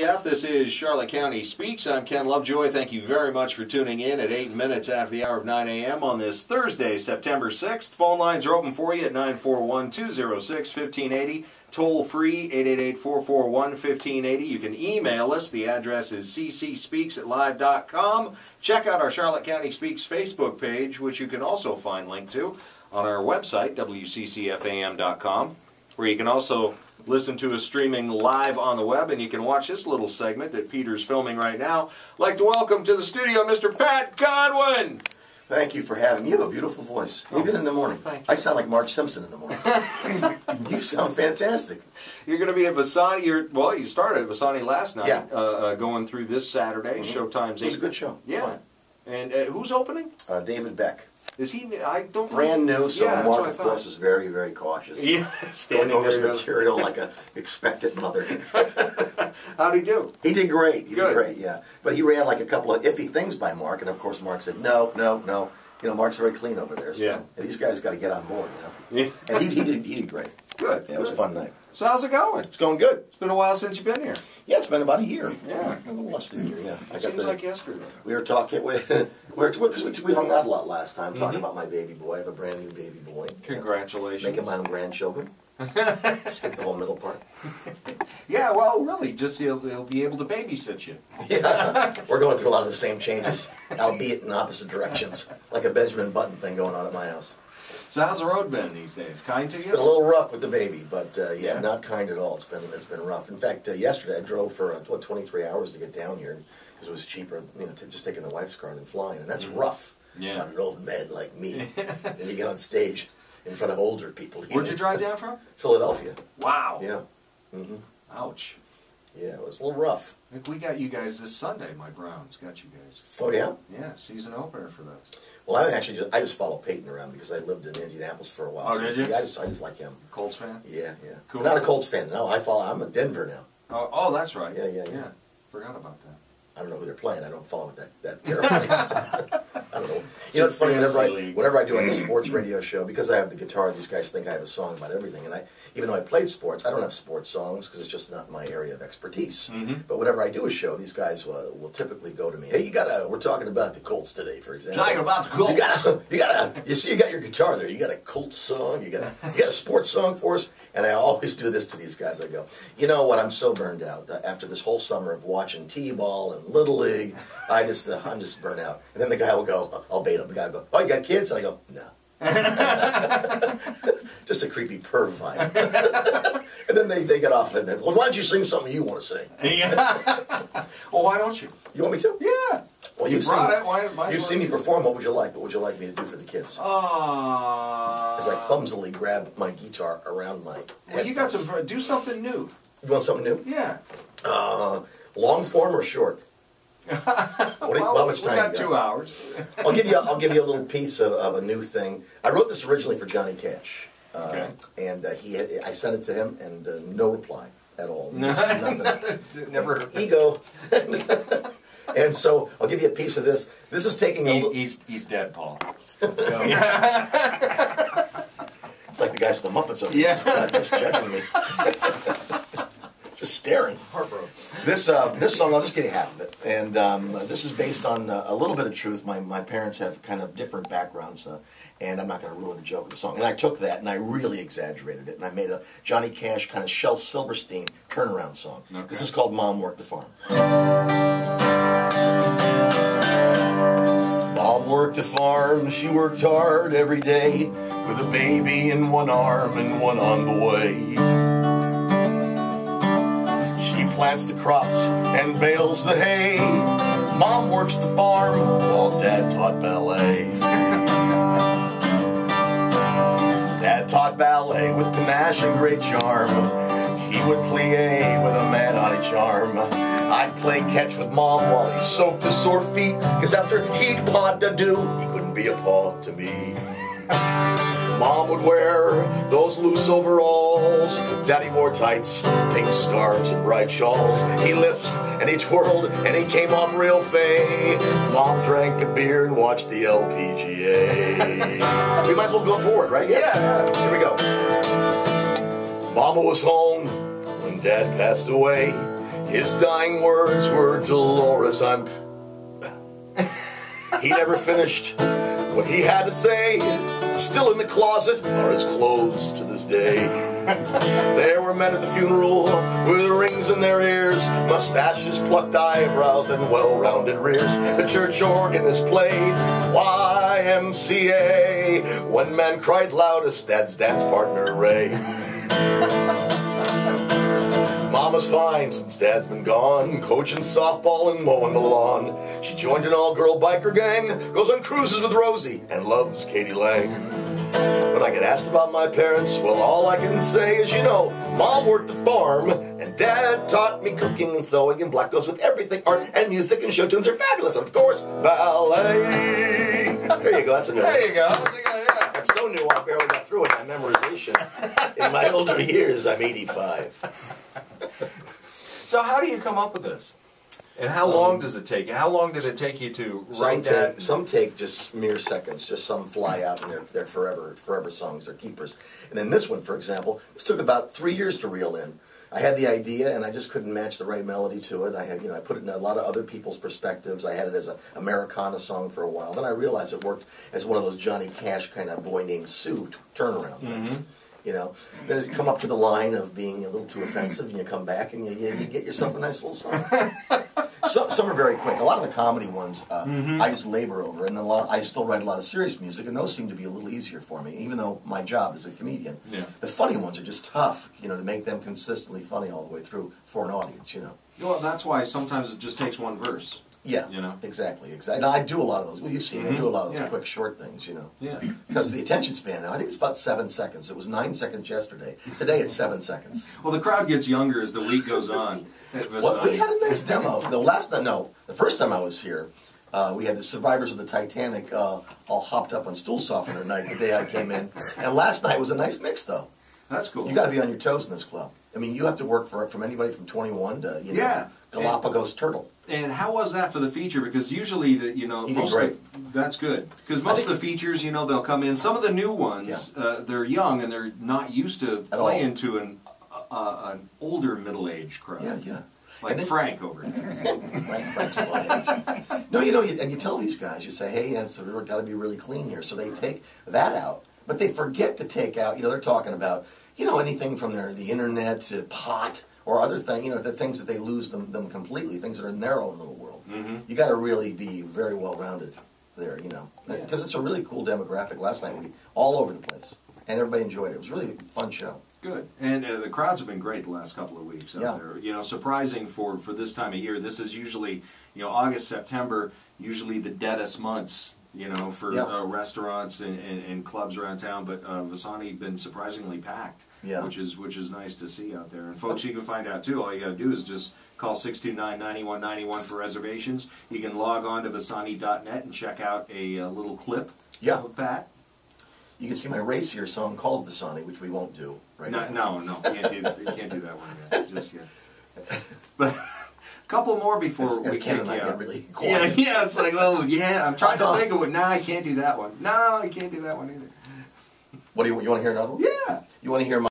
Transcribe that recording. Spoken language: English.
WCCF. This is Charlotte County Speaks. I'm Ken Lovejoy. Thank you very much for tuning in at 8 minutes after the hour of 9 a.m. on this Thursday, September 6th. Phone lines are open for you at 941-206-1580. Toll free, 888-441-1580. You can email us. The address is ccspeaks@live.com. Check out our Charlotte County Speaks Facebook page, which you can also find linked to on our website, wccfam.com, where you can also listen to us streaming live on the web, and you can watch this little segment that Peter's filming right now. I'd like to welcome to the studio Mr. Pat Godwin. Thank you for having me. You have a beautiful voice, even in the morning. I sound like Marge Simpson in the morning. You sound fantastic. You're going to be at Vasani. Well, you started at Vasani last night, going through this Saturday. Showtime's 8. It was a good show. Yeah. Fun. And who's opening? David Beck. Is he? I don't. Brand new, so yeah, Mark, of course, was very, very cautious. Yeah, standing over his there. material like a expectant mother. How'd he do? He did great. He Good. did great, yeah. But he ran like a couple of iffy things by Mark, and of course Mark said, no. You know, Mark's very clean over there, so these guys got to get on board, you know. Yeah. And he did great. Good. Yeah, it was a fun night. So how's it going? It's going good. It's been a while since you've been here. Yeah, it's been about a year. Yeah. A little less than a year, yeah. It seems like yesterday. We were talking, because we hung out a lot last time, talking about my baby boy. I have a brand new baby boy. Congratulations. Making my own grandchildren. Skip the whole middle part. Yeah, well, really, just he'll be able to babysit you. Yeah, we're going through a lot of the same changes, albeit in opposite directions, like a Benjamin Button thing going on at my house. So how's the road been these days? Kind to you? It's been a little rough with the baby, but yeah, not kind at all. It's been rough. In fact, yesterday I drove for 23 hours to get down here because it was cheaper, you know, just taking the wife's car than flying, and that's rough. Yeah. On an old man like me, and you get on stage in front of older people. Where'd you drive down from? Philadelphia. Wow. Yeah. Mm-hmm. Ouch. Yeah, it was a little rough. I think we got you guys this Sunday. My Browns got you guys. Oh yeah. Yeah, season opener for those. Well, I just follow Peyton around because I lived in Indianapolis for a while. Oh, did you? Yeah, I just like him. Colts fan? Yeah. Cool. Not a Colts fan. No, I'm a Denver now. Oh, that's right. Yeah. Forgot about that. I don't know who they're playing. I don't follow it that carefully. I don't know. You know, it's funny, whenever I do a sports radio show, because I have the guitar, these guys think I have a song about everything. And even though I played sports, I don't have sports songs because it's just not my area of expertise. But whenever I do a show, these guys will typically go to me, hey, we're talking about the Colts today, for example. Talking about the Colts. You got your guitar there. You got a Colts song. You got a sports song for us. And I always do this to these guys. I go, you know what? I'm so burned out after this whole summer of watching T-ball and Little League. I'm just burnt out. And then the guy will go, I'll bait him. The guy will go, oh, you got kids? And I go, no. Just a creepy perv vibe. And then they get off and then, well, why don't you sing something you want to sing? Well, why don't you? You want me to? Yeah. Well, you've seen me perform. What would you like? What would you like me to do for the kids? As I clumsily grab my guitar around my Well, you got some. Do something new. You want something new? Yeah. Long form or short? How much time? We got 2 hours. I'll give you a little piece of a new thing. I wrote this originally for Johnny Cash, and I sent it to him, and no reply at all. Nothing. Never heard. Ego. And so I'll give you a piece of this. This is taking a little. He's dead, Paul. It's like the guys from the Muppets over there. Yeah. Just judging me. Just staring. Heartbroken. This song, I'll just give you half of it. And this is based on a little bit of truth. My parents have kind of different backgrounds, and I'm not going to ruin the joke of the song. And I took that and I really exaggerated it, and I made a Johnny Cash kind of Shel Silverstein turnaround song. Okay. This is called Mom Worked the Farm. Mom worked the farm, she worked hard every day, with a baby in one arm and one on the way. She plants the crops and bales the hay. Mom works the farm while Dad taught ballet. Dad taught ballet with panache and great charm. He would plie with a man on each arm. I'd play catch with Mom while he soaked his sore feet, 'cause after he'd pawed to do, he couldn't be a paw to me. Mom would wear those loose overalls. Daddy wore tights, pink scarves, and bright shawls. He lisped and he twirled and he came off real fey. Mom drank a beer and watched the LPGA. We might as well go forward, right? Yeah. Here we go. Mama was home when Dad passed away. His dying words were, Dolores, I'm... He never finished what he had to say. Still in the closet are his clothes to this day. There were men at the funeral with rings in their ears, mustaches, plucked eyebrows, and well-rounded rears. The church organist played YMCA. One man cried loudest, Dad's dance partner Ray. Mama's fine since Dad's been gone, coaching softball and mowing the lawn. She joined an all-girl biker gang, goes on cruises with Rosie, and loves Katie Lang. When I get asked about my parents, well, all I can say is, you know, Mom worked the farm, and Dad taught me cooking and sewing, and Black goes with everything. Art and music and show tunes are fabulous, and of course, ballet. There you go, that's a new one. There you go. That's so new, I barely got through it in my memorization. In my older years, I'm 85. So how do you come up with this? And how long does it take? How long did it take you to write that? Some take just mere seconds, just some fly out and they're forever songs, they're keepers. And then this one, for example, this took about 3 years to reel in. I had the idea and I just couldn't match the right melody to it. I had, I put it in a lot of other people's perspectives. I had it as an Americana song for a while. Then I realized it worked as one of those Johnny Cash kind of Boy Named Sue turnaround things. Then you come up to the line of being a little too offensive, and you come back and you get yourself a nice little song. Some are very quick. A lot of the comedy ones I just labor over, and I still write a lot of serious music, and those seem to be a little easier for me, even though my job is a comedian. Yeah. The funny ones are just tough, to make them consistently funny all the way through for an audience. Well, that's why sometimes it just takes one verse. Yeah, exactly. And I do a lot of those. Well, you've seen me. I do a lot of those quick, short things, Yeah. Because the attention span now, I think it's about 7 seconds. It was 9 seconds yesterday. Today it's 7 seconds. Well, the crowd gets younger as the week goes on. Well, we had a nice demo. The first time I was here, we had the survivors of the Titanic all hopped up on stool softener night the day I came in. And last night was a nice mix, though. That's cool. You got to be on your toes in this club. I mean, you have to work from anybody from 21 to Galapagos turtle. And how was that for the feature? Because usually that's good. Because most of the features, they'll come in. Some of the new ones, they're young and they're not used to playing to an older middle-aged crowd. Yeah. Like Frank over here. Frank's my age. No, and you tell these guys, you say, hey, it's got to be really clean here. So they take that out, but they forget to take out. They're talking about anything from the internet to pot. Or other things, the things that they lose them completely, things that are in their own little world. You got to really be very well-rounded there, because it's a really cool demographic. Last night we all over the place, and everybody enjoyed it. It was really a fun show. Good, and the crowds have been great the last couple of weeks out there. Surprising for this time of year. This is usually August, September, usually the deadest months. For restaurants and clubs around town, but Vasani been surprisingly packed, which is nice to see out there. And folks, you can find out too. All you got to do is just call 629-9191 for reservations. You can log on to Vasani.net and check out a little clip of Pat. You can see my racier song called Vasani, which we won't do right now. No, can't do that one yet. Just yet. But. Couple more before we kick you out. Really quiet. Yeah, it's like, I'm trying to think of it. No, I can't do that one. No, I can't do that one either. What do you want to hear another one? Yeah. You want to hear my